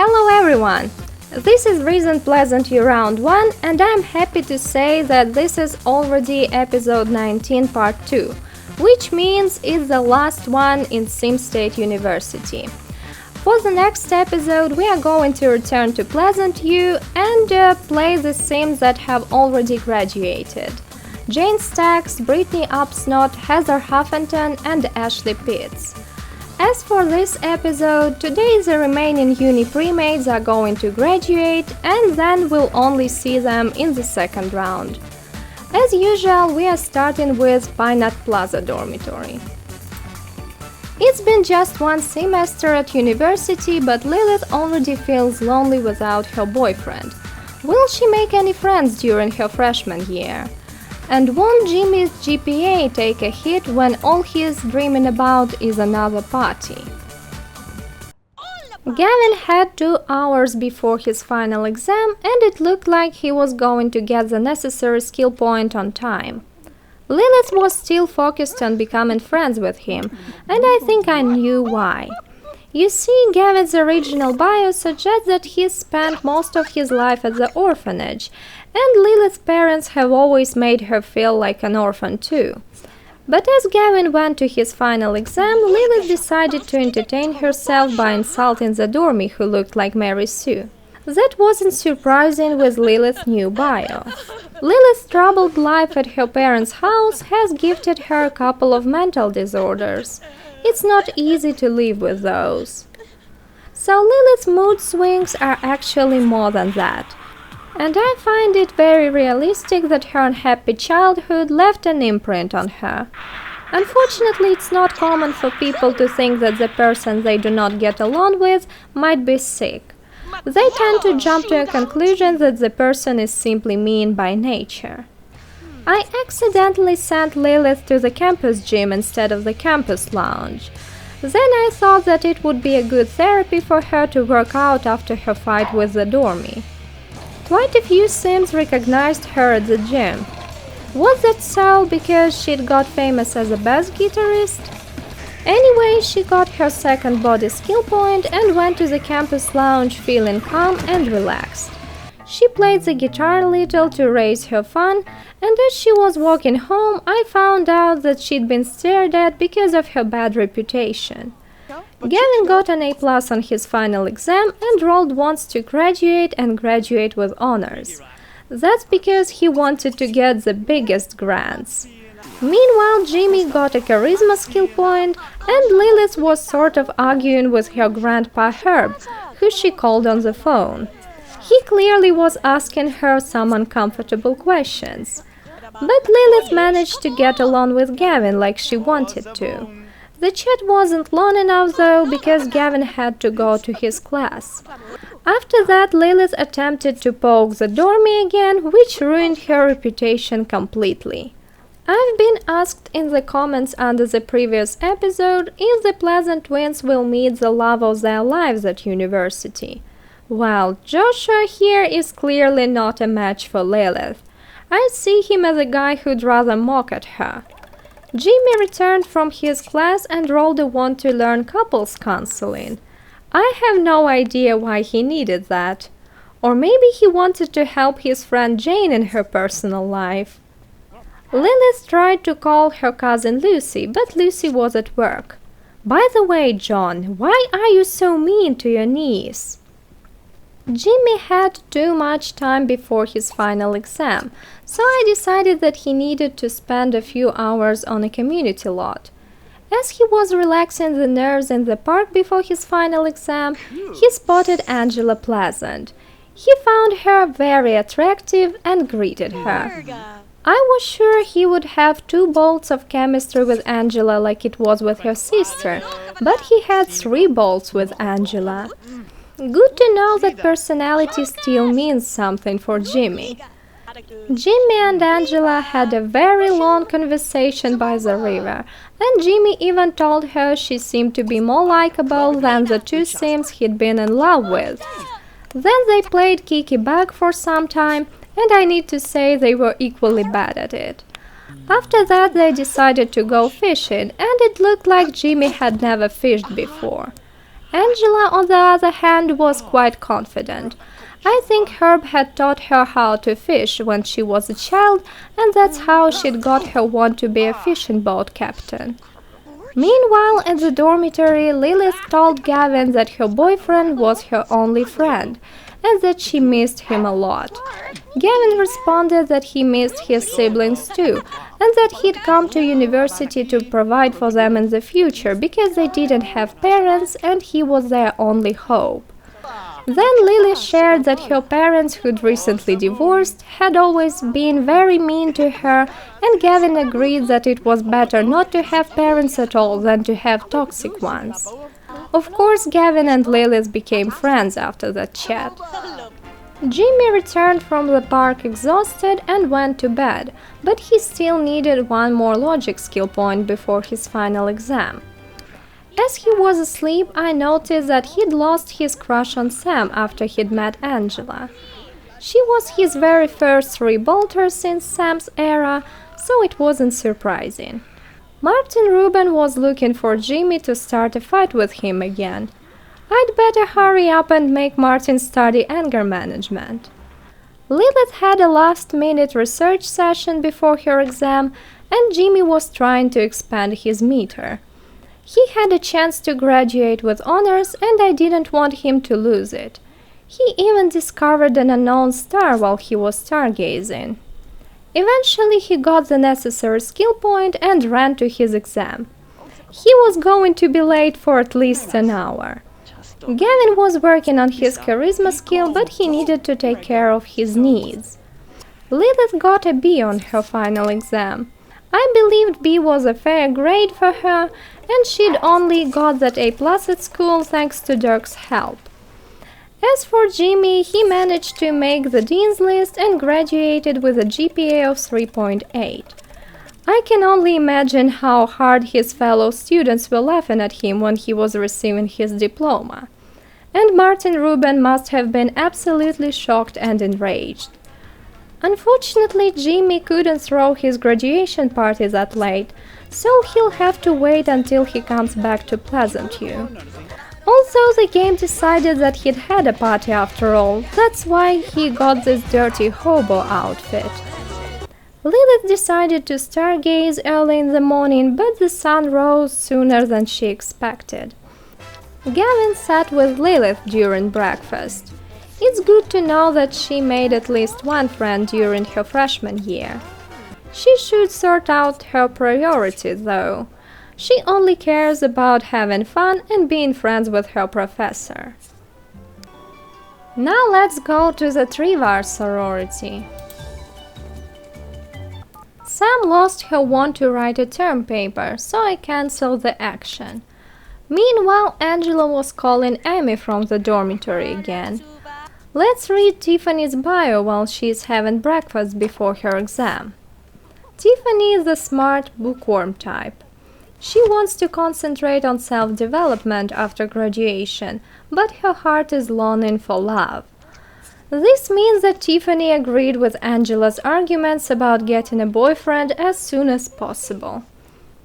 Hello everyone! This is Reasoned Pleasantview Round 1 and I'm happy to say that this is already episode 19 part 2, which means it's the last one in Sim State University. For the next episode we are going to return to Pleasantview and play the Sims that have already graduated. Jane Stacks, Brittany Upsnot, Heather Huffington and Ashley Pitts. As for this episode, today the remaining uni premades are going to graduate and then we'll only see them in the second round. As usual, we are starting with Pinot Plaza Dormitory. It's been just one semester at university, but Lilith already feels lonely without her boyfriend. Will she make any friends during her freshman year? And won't Jimmy's GPA take a hit when all he's dreaming about is another party? Gavin had 2 hours before his final exam and it looked like he was going to get the necessary skill point on time. Lilith was still focused on becoming friends with him, and I think I knew why. You see, Gavin's original bio suggests that he spent most of his life at the orphanage, and Lilith's parents have always made her feel like an orphan too. But as Gavin went to his final exam, Lilith decided to entertain herself by insulting the dormie who looked like Mary Sue. That wasn't surprising with Lilith's new bio. Lilith's troubled life at her parents' house has gifted her a couple of mental disorders. It's not easy to live with those. So Lilith's mood swings are actually more than that. And I find it very realistic that her unhappy childhood left an imprint on her. Unfortunately, it's not common for people to think that the person they do not get along with might be sick. They tend to jump to a conclusion that the person is simply mean by nature. I accidentally sent Lilith to the campus gym instead of the campus lounge. Then I thought that it would be a good therapy for her to work out after her fight with the dormie. Quite a few Sims recognized her at the gym. Was that so because she'd got famous as a bass guitarist? Anyway, she got her second body skill point and went to the campus lounge feeling calm and relaxed. She played the guitar a little to raise her fun, and as she was walking home, I found out that she'd been stared at because of her bad reputation. Gavin got an A+ on his final exam and rolled once to graduate and graduate with honors. That's because he wanted to get the biggest grants. Meanwhile, Jimmy got a charisma skill point and Lilith was sort of arguing with her grandpa Herb, who she called on the phone. He clearly was asking her some uncomfortable questions. But Lilith managed to get along with Gavin like she wanted to. The chat wasn't long enough though, because Gavin had to go to his class. After that, Lilith attempted to poke the dormie again, which ruined her reputation completely. I've been asked in the comments under the previous episode if the Pleasant twins will meet the love of their lives at university. Well, Joshua here is clearly not a match for Lilith. I see him as a guy who'd rather mock at her. Jimmy returned from his class and rolled a 1 to learn couples counseling. I have no idea why he needed that. Or maybe he wanted to help his friend Jane in her personal life. Lilith tried to call her cousin Lucy, but Lucy was at work. By the way, John, why are you so mean to your niece? Jimmy had too much time before his final exam, so I decided that he needed to spend a few hours on a community lot. As he was relaxing the nerves in the park before his final exam, he spotted Angela Pleasant. He found her very attractive and greeted her. I was sure he would have 2 bolts of chemistry with Angela like it was with her sister, but he had 3 bolts with Angela. Good to know that personality still means something for Jimmy. Jimmy and Angela had a very long conversation by the river, and Jimmy even told her she seemed to be more likable than the 2 Sims he'd been in love with. Then they played kicky bag for some time, and I need to say they were equally bad at it. After that they decided to go fishing, and it looked like Jimmy had never fished before. Angela, on the other hand, was quite confident. I think Herb had taught her how to fish when she was a child, and that's how she'd got her want to be a fishing boat captain. Meanwhile, at the dormitory, Lilith told Gavin that her boyfriend was her only friend, and that she missed him a lot. Gavin responded that he missed his siblings too, and that he'd come to university to provide for them in the future because they didn't have parents and he was their only hope. Then Lily shared that her parents, who'd recently divorced, had always been very mean to her, and Gavin agreed that it was better not to have parents at all than to have toxic ones. Of course, Gavin and Lilith became friends after that chat. Jimmy returned from the park exhausted and went to bed, but he still needed one more logic skill point before his final exam. As he was asleep, I noticed that he'd lost his crush on Sam after he'd met Angela. She was his very first three-bolter since Sam's era, so it wasn't surprising. Martin Rubin was looking for Jimmy to start a fight with him again. I'd better hurry up and make Martin study anger management. Lilith had a last-minute research session before her exam, and Jimmy was trying to expand his meter. He had a chance to graduate with honors, and I didn't want him to lose it. He even discovered an unknown star while he was stargazing. Eventually, he got the necessary skill point and ran to his exam. He was going to be late for at least an hour. Gavin was working on his charisma skill, but he needed to take care of his needs. Lilith got a B on her final exam. I believed B was a fair grade for her, and she'd only got that A+ at school thanks to Dirk's help. As for Jimmy, he managed to make the dean's list and graduated with a GPA of 3.8. I can only imagine how hard his fellow students were laughing at him when he was receiving his diploma. And Martin Rubin must have been absolutely shocked and enraged. Unfortunately, Jimmy couldn't throw his graduation party that late, so he'll have to wait until he comes back to Pleasantview. Also, the game decided that he'd had a party after all, that's why he got this dirty hobo outfit. Lilith decided to stargaze early in the morning, but the sun rose sooner than she expected. Gavin sat with Lilith during breakfast. It's good to know that she made at least one friend during her freshman year. She should sort out her priorities, though. She only cares about having fun and being friends with her professor. Now let's go to the Trivar sorority. Sam lost her want to write a term paper, so I cancelled the action. Meanwhile, Angela was calling Amy from the dormitory again. Let's read Tiffany's bio while she's having breakfast before her exam. Tiffany is the smart bookworm type. She wants to concentrate on self-development after graduation, but her heart is longing for love. This means that Tiffany agreed with Angela's arguments about getting a boyfriend as soon as possible.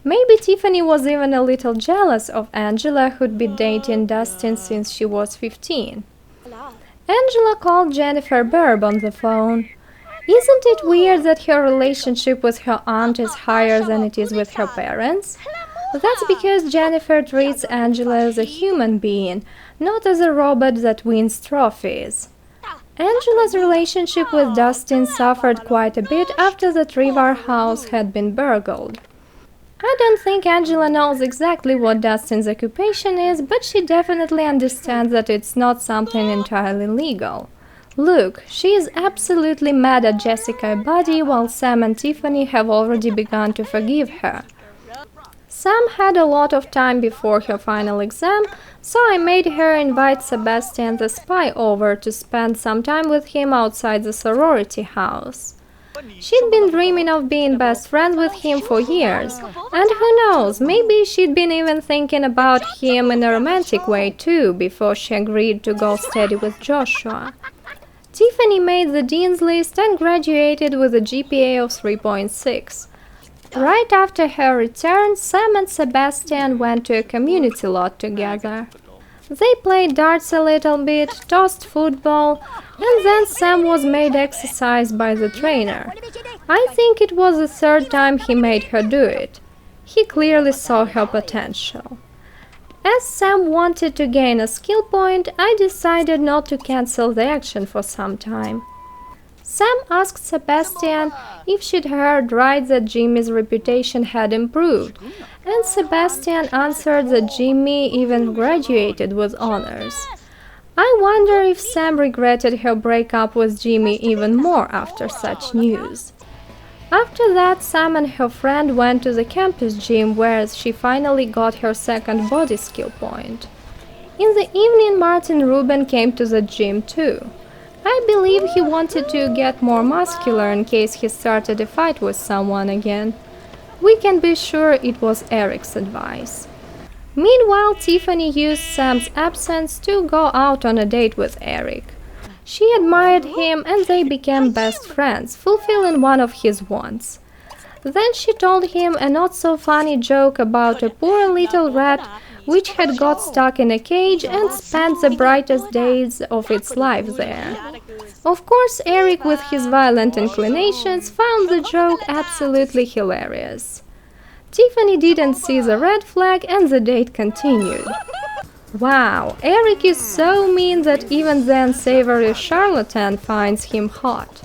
Maybe Tiffany was even a little jealous of Angela, who'd been dating Dustin since she was 15. Angela called Jennifer Burb on the phone. Isn't it weird that her relationship with her aunt is higher than it is with her parents? That's because Jennifer treats Angela as a human being, not as a robot that wins trophies. Angela's relationship with Dustin suffered quite a bit after the Trivar house had been burgled. I don't think Angela knows exactly what Dustin's occupation is, but she definitely understands that it's not something entirely legal. Look, she is absolutely mad at Jessica and Buddy, while Sam and Tiffany have already begun to forgive her. Sam had a lot of time before her final exam, so I made her invite Sebastian the spy over to spend some time with him outside the sorority house. She'd been dreaming of being best friends with him for years, and who knows, maybe she'd been even thinking about him in a romantic way too before she agreed to go steady with Joshua. Tiffany made the dean's list and graduated with a GPA of 3.6. Right after her return, Sam and Sebastian went to a community lot together. They played darts a little bit, tossed football, and then Sam was made exercise by the trainer. I think it was the third time he made her do it. He clearly saw her potential. As Sam wanted to gain a skill point, I decided not to cancel the action for some time. Sam asked Sebastian if she'd heard right that Jimmy's reputation had improved, and Sebastian answered that Jimmy even graduated with honors. I wonder if Sam regretted her breakup with Jimmy even more after such news. After that, Sam and her friend went to the campus gym where she finally got her second body skill point. In the evening, Martin Rubin came to the gym too. I believe he wanted to get more muscular in case he started a fight with someone again. We can be sure it was Eric's advice. Meanwhile, Tiffany used Sam's absence to go out on a date with Eric. She admired him and they became best friends, fulfilling one of his wants. Then she told him a not-so-funny joke about a poor little rat which had got stuck in a cage and spent the brightest days of its life there. Of course, Eric, with his violent inclinations, found the joke absolutely hilarious. Tiffany didn't see the red flag and the date continued. Wow, Eric is so mean that even the unsavory charlatan finds him hot.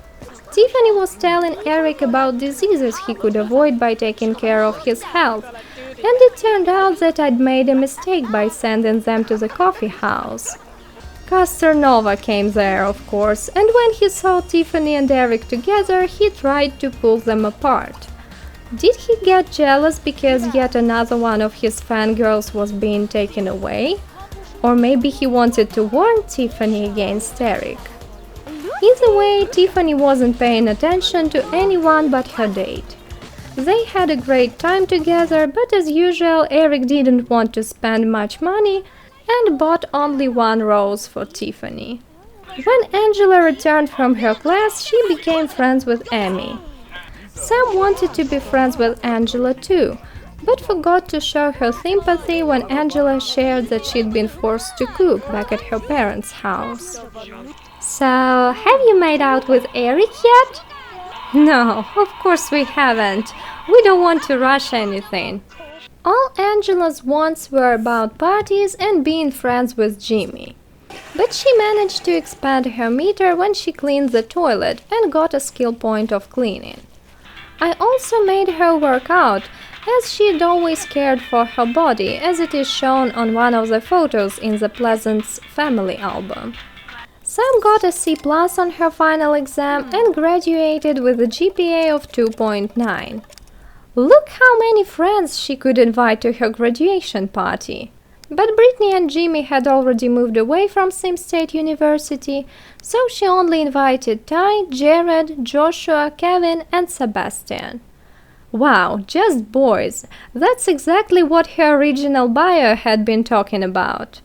Tiffany was telling Eric about diseases he could avoid by taking care of his health, and it turned out that I'd made a mistake by sending them to the coffee house. Nova came there, of course, and when he saw Tiffany and Eric together, he tried to pull them apart. Did he get jealous because yet another one of his fangirls was being taken away? Or maybe he wanted to warn Tiffany against Eric. Either way, Tiffany wasn't paying attention to anyone but her date. They had a great time together, but as usual, Eric didn't want to spend much money and bought only one rose for Tiffany. When Angela returned from her class, she became friends with Amy. Sam wanted to be friends with Angela too, but forgot to show her sympathy when Angela shared that she'd been forced to cook back at her parents' house. So, have you made out with Eric yet? No, of course we haven't. We don't want to rush anything. All Angela's wants were about parties and being friends with Jimmy. But she managed to expand her meter when she cleaned the toilet and got a skill point of cleaning. I also made her work out, as she'd always cared for her body, as it is shown on one of the photos in the Pleasant's family album. Sam got a C+ on her final exam and graduated with a GPA of 2.9. Look how many friends she could invite to her graduation party. But Brittany and Jimmy had already moved away from Sim State University, so she only invited Ty, Jared, Joshua, Kevin, and Sebastian. Wow, just boys. That's exactly what her original bio had been talking about.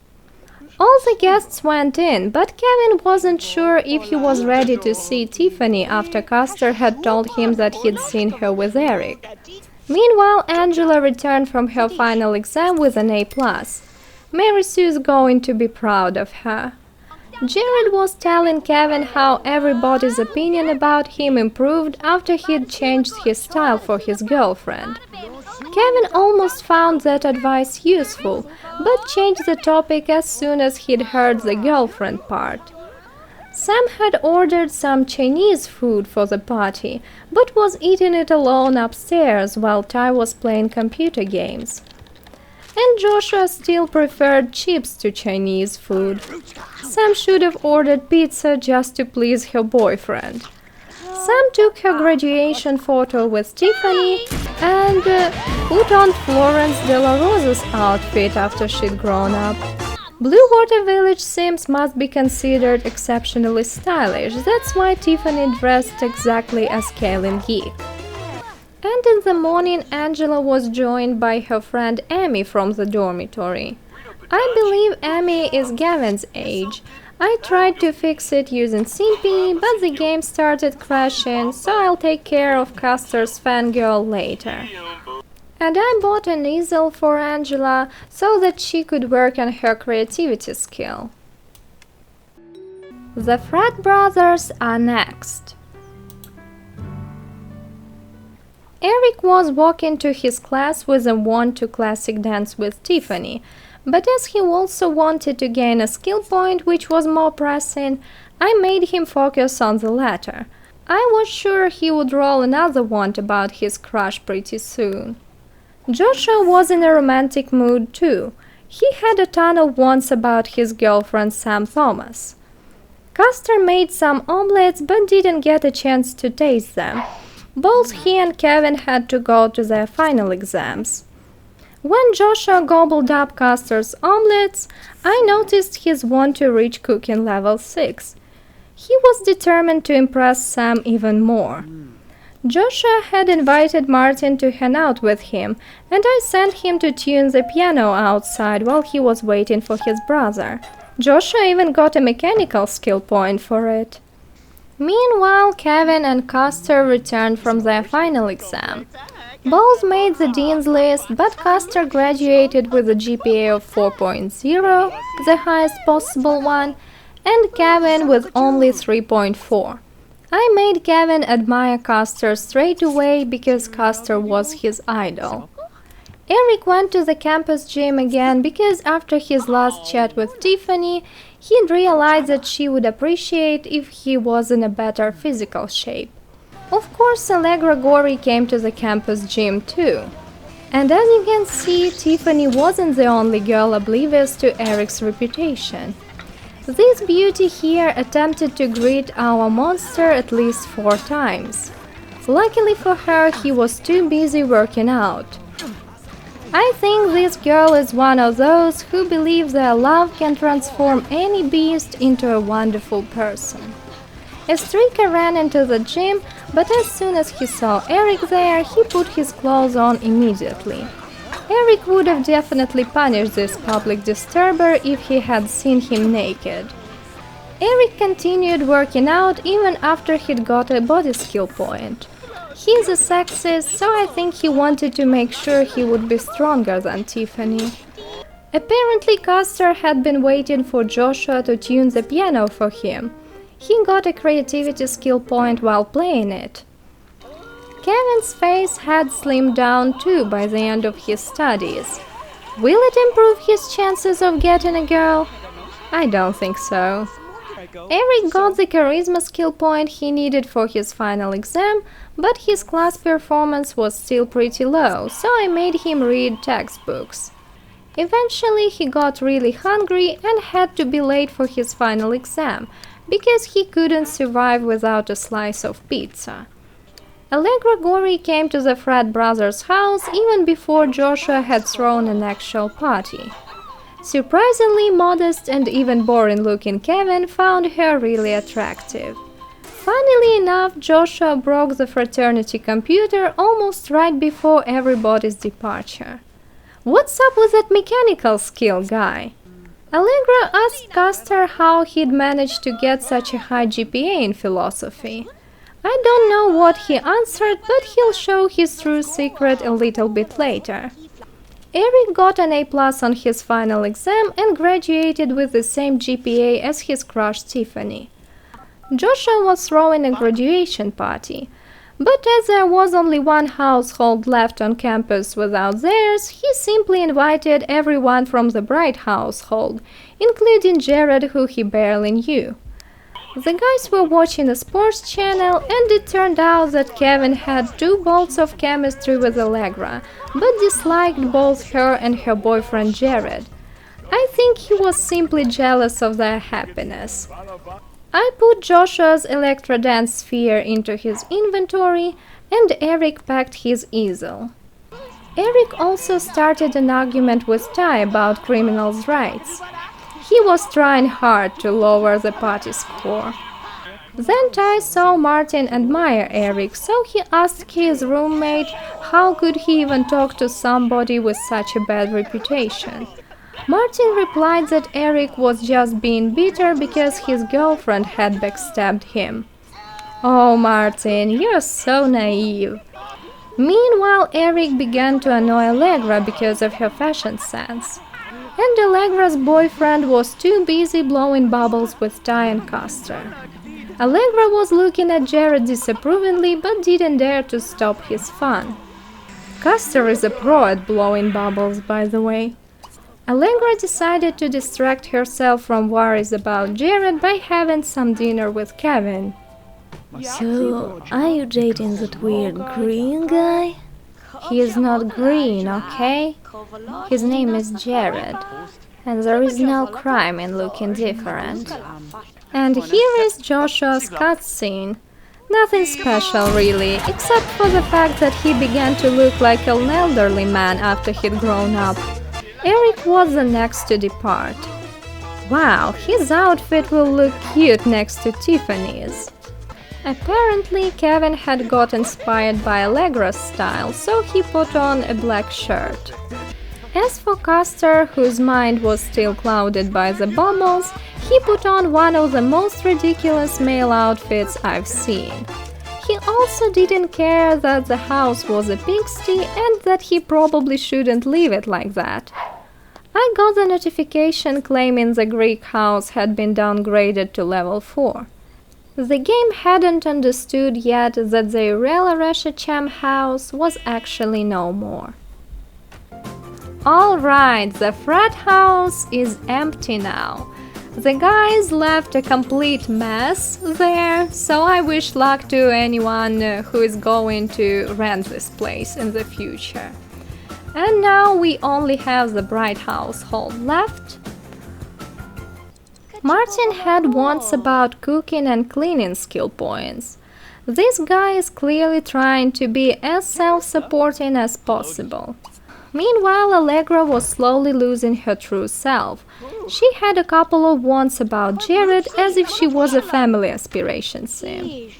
All the guests went in, but Kevin wasn't sure if he was ready to see Tiffany after Custer had told him that he'd seen her with Eric. Meanwhile, Angela returned from her final exam with an A+. Mary Sue's going to be proud of her. Jared was telling Kevin how everybody's opinion about him improved after he'd changed his style for his girlfriend. Kevin almost found that advice useful, but changed the topic as soon as he'd heard the girlfriend part. Sam had ordered some Chinese food for the party, but was eating it alone upstairs while Ty was playing computer games. And Joshua still preferred chips to Chinese food. Sam should have ordered pizza just to please her boyfriend. Sam took her graduation photo with Tiffany and put on Florence De La Rosa's outfit after she'd grown up. Blue Water Village Sims must be considered exceptionally stylish, that's why Tiffany dressed exactly as Kaylin Geek. And in the morning, Angela was joined by her friend Amy from the dormitory. I believe Amy is Gavin's age. I tried to fix it using Simpy, but the game started crashing, so I'll take care of Custer's fangirl later. And I bought an easel for Angela so that she could work on her creativity skill. The Fred brothers are next. Eric was walking to his class with a want to classic dance with Tiffany, but as he also wanted to gain a skill point which was more pressing, I made him focus on the latter. I was sure he would roll another want about his crush pretty soon. Joshua was in a romantic mood too. He had a ton of wants about his girlfriend Sam Thomas. Custer made some omelets but didn't get a chance to taste them. Both he and Kevin had to go to their final exams. When Joshua gobbled up Custer's omelets, I noticed his want to reach cooking level 6. He was determined to impress Sam even more. Joshua had invited Martin to hang out with him, and I sent him to tune the piano outside while he was waiting for his brother. Joshua even got a mechanical skill point for it. Meanwhile, Kevin and Custer returned from their final exam. Both made the dean's list, but Custer graduated with a GPA of 4.0, the highest possible one, and Kevin with only 3.4. I made Kevin admire Custer straight away because Custer was his idol. Eric went to the campus gym again because after his last chat with Tiffany, he'd realized that she would appreciate if he was in a better physical shape. Of course, Allegra Gorey came to the campus gym too. And as you can see, Tiffany wasn't the only girl oblivious to Eric's reputation. This beauty here attempted to greet our monster at least 4 times. Luckily for her, he was too busy working out. I think this girl is one of those who believe their love can transform any beast into a wonderful person. Estrika ran into the gym, but as soon as he saw Eric there, he put his clothes on immediately. Eric would have definitely punished this public disturber if he had seen him naked. Eric continued working out even after he'd got a body skill point. He's a sexist, so I think he wanted to make sure he would be stronger than Tiffany. Apparently, Custer had been waiting for Joshua to tune the piano for him. He got a creativity skill point while playing it. Kevin's face had slimmed down too by the end of his studies. Will it improve his chances of getting a girl? I don't think so. Eric got the charisma skill point he needed for his final exam, but his class performance was still pretty low, so I made him read textbooks. Eventually he got really hungry and had to be late for his final exam, because he couldn't survive without a slice of pizza. Allegra Gorey came to the Fred brothers' house even before Joshua had thrown an actual party. Surprisingly modest and even boring-looking Kevin found her really attractive. Funnily enough, Joshua broke the fraternity computer almost right before everybody's departure. What's up with that mechanical skill guy? Allegra asked Custer how he'd managed to get such a high GPA in philosophy. I don't know what he answered, but he'll show his true secret a little bit later. Eric got an A+ on his final exam and graduated with the same GPA as his crush Tiffany. Joshua was throwing a graduation party, but as there was only one household left on campus without theirs, he simply invited everyone from the Bright household, including Jared, who he barely knew. The guys were watching a sports channel, and it turned out that Kevin had 2 bolts of chemistry with Allegra, but disliked both her and her boyfriend Jared. I think he was simply jealous of their happiness. I put Joshua's Electro Dance sphere into his inventory, and Eric packed his easel. Eric also started an argument with Ty about criminals' rights. He was trying hard to lower the party score. Then Ty saw Martin admire Eric, so he asked his roommate how could he even talk to somebody with such a bad reputation. Martin replied that Eric was just being bitter because his girlfriend had backstabbed him. Oh, Martin, you're so naive. Meanwhile, Eric began to annoy Allegra because of her fashion sense. And Allegra's boyfriend was too busy blowing bubbles with Ty and Custer. Allegra was looking at Jared disapprovingly but didn't dare to stop his fun. Custer is a pro at blowing bubbles, by the way. Allegra decided to distract herself from worries about Jared by having some dinner with Gavin. So, are you dating that weird green guy? He is not green, okay? His name is Jared. And there is no crime in looking different. And here is Joshua's cutscene. Nothing special really, except for the fact that he began to look like an elderly man after he'd grown up. Eric was the next to depart. Wow, his outfit will look cute next to Tiffany's. Apparently, Kevin had got inspired by Allegra's style, so he put on a black shirt. As for Custer, whose mind was still clouded by the bubbles, he put on one of the most ridiculous male outfits I've seen. He also didn't care that the house was a pigsty and that he probably shouldn't leave it like that. I got the notification claiming the Greek house had been downgraded to level 4. The game hadn't understood yet that the Reasoned house was actually no more. Alright, the frat house is empty now. The guys left a complete mess there, so I wish luck to anyone who is going to rent this place in the future. And now we only have the Bright household left. Martin had wants about cooking and cleaning skill points. This guy is clearly trying to be as self-supporting as possible. Meanwhile, Allegra was slowly losing her true self. She had a couple of wants about Jared as if she was a family aspiration sim.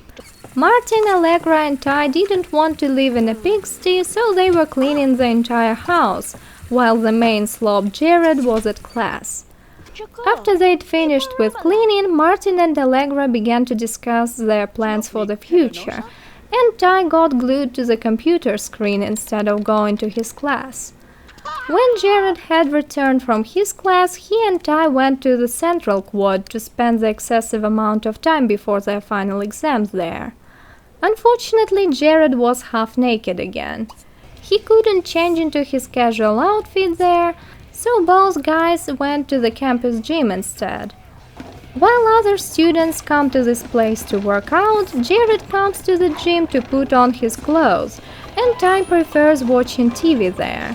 Martin, Allegra and Ty didn't want to live in a pigsty, so they were cleaning the entire house, while the main slob Jared was at class. After they'd finished with cleaning, Martin and Allegra began to discuss their plans for the future, and Ty got glued to the computer screen instead of going to his class. When Jared had returned from his class, he and Ty went to the central quad to spend the excessive amount of time before their final exams there. Unfortunately, Jared was half naked again. He couldn't change into his casual outfit there, so both guys went to the campus gym instead. While other students come to this place to work out, Jared comes to the gym to put on his clothes, and Ty prefers watching TV there.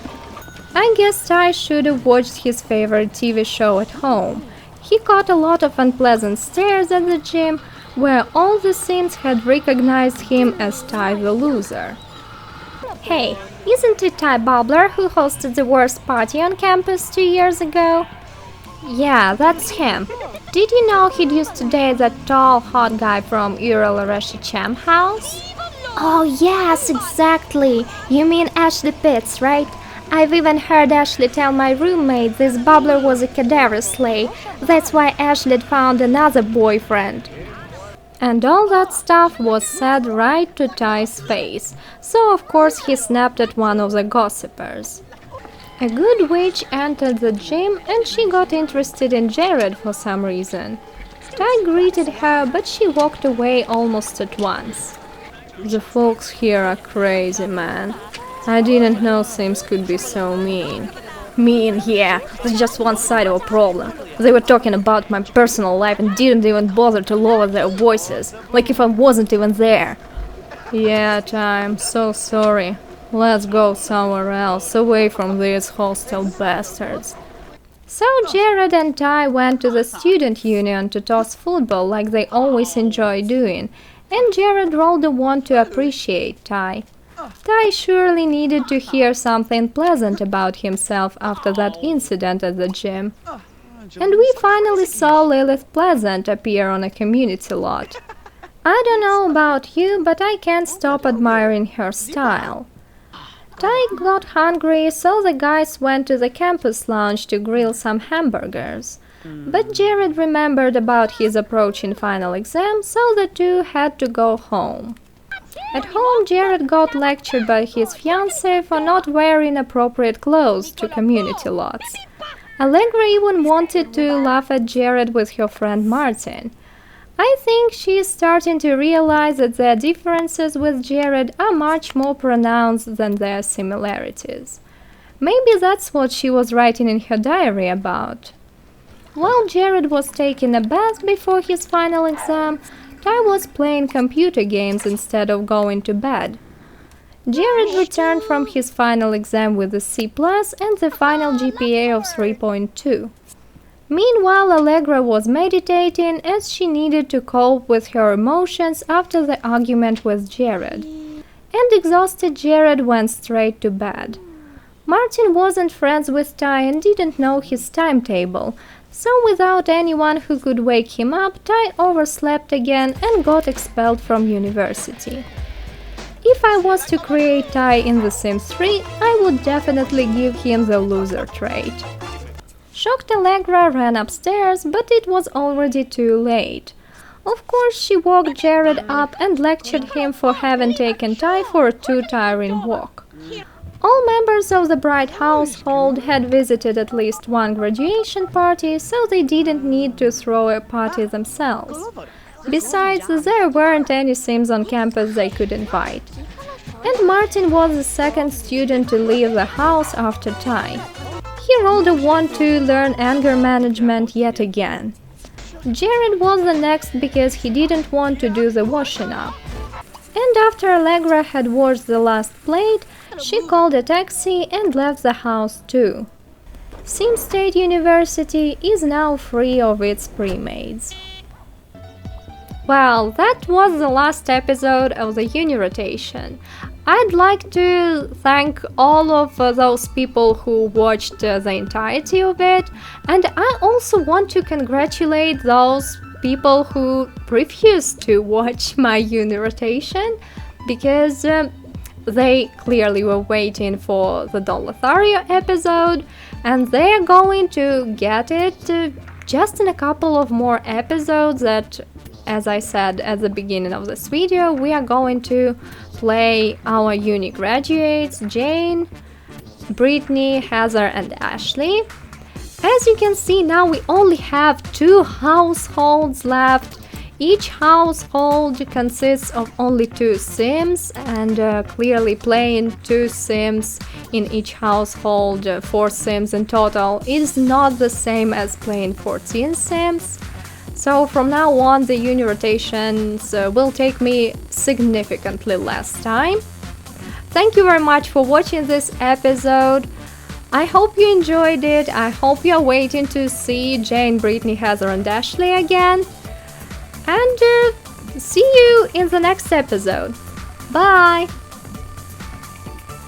I guess Ty should have watched his favorite TV show at home. He caught a lot of unpleasant stares at the gym, where all the Sims had recognized him as Ty the loser. Hey, isn't it Ty Bubbler who hosted the worst party on campus 2 years ago? Yeah, that's him. Did you know he'd used to date that tall, hot guy from Reasoned house? Oh yes, exactly. You mean Ashley Pitts, right? I've even heard Ashley tell my roommate this bubbler was a cadaver slay. That's why Ashley had found another boyfriend. And all that stuff was said right to Ty's face, so of course he snapped at one of the gossipers. A good witch entered the gym and she got interested in Jared for some reason. Ty greeted her, but she walked away almost at once. The folks here are crazy, man. I didn't know Sims could be so mean. Mean, yeah, that's just one side of a problem. They were talking about my personal life and didn't even bother to lower their voices, like if I wasn't even there. Yeah, Ty, I'm so sorry. Let's go somewhere else, away from these hostile bastards. So Jared and Ty went to the student union to toss football like they always enjoy doing, and Jared rolled a wand to appreciate Ty. Ty surely needed to hear something pleasant about himself after that incident at the gym. And we finally saw Lilith Pleasant appear on a community lot. I don't know about you, but I can't stop admiring her style. Ty got hungry, so the guys went to the campus lounge to grill some hamburgers. But Jared remembered about his approaching final exam, so the two had to go home. At home, Jared got lectured by his fiancée for not wearing appropriate clothes to community lots. Allegra even wanted to laugh at Jared with her friend Martin. I think she is starting to realize that their differences with Jared are much more pronounced than their similarities. Maybe that's what she was writing in her diary about. While Jared was taking a bath before his final exam, Ty was playing computer games instead of going to bed. Jared returned from his final exam with a C+ and the final GPA of 3.2. Meanwhile, Allegra was meditating as she needed to cope with her emotions after the argument with Jared. And exhausted Jared went straight to bed. Martin wasn't friends with Ty and didn't know his timetable, so without anyone who could wake him up, Ty overslept again and got expelled from university. If I was to create Ty in The Sims 3, I would definitely give him the loser trait. Shocked Allegra ran upstairs, but it was already too late. Of course, she woke Jared up and lectured him for having taken Ty for a too tiring walk. All members of the bride household had visited at least one graduation party, so they didn't need to throw a party themselves. Besides, there weren't any Sims on campus they could invite. And Martin was the second student to leave the house after Ty. He rolled a 1 to learn anger management yet again. Jared was the next because he didn't want to do the washing up. And after Allegra had washed the last plate, she called a taxi and left the house too. Sim State University is now free of its premades. Well, that was the last episode of the Uni Rotation. I'd like to thank all of those people who watched the entirety of it, and I also want to congratulate those people who refused to watch my Uni Rotation because they clearly were waiting for the Don Lothario episode, and they are going to get it just in a couple of more episodes that, as I said at the beginning of this video, we are going to play our uni graduates, Jane, Brittany, Heather and Ashley. As you can see, now we only have 2 households left. Each household consists of only 2 Sims, and clearly playing 2 Sims in each household, 4 Sims in total, is not the same as playing 14 Sims. So from now on, the Uni Rotations will take me significantly less time. Thank you very much for watching this episode. I hope you enjoyed it. I hope you're waiting to see Jane, Brittany, Heather and Ashley again. And see you in the next episode. Bye!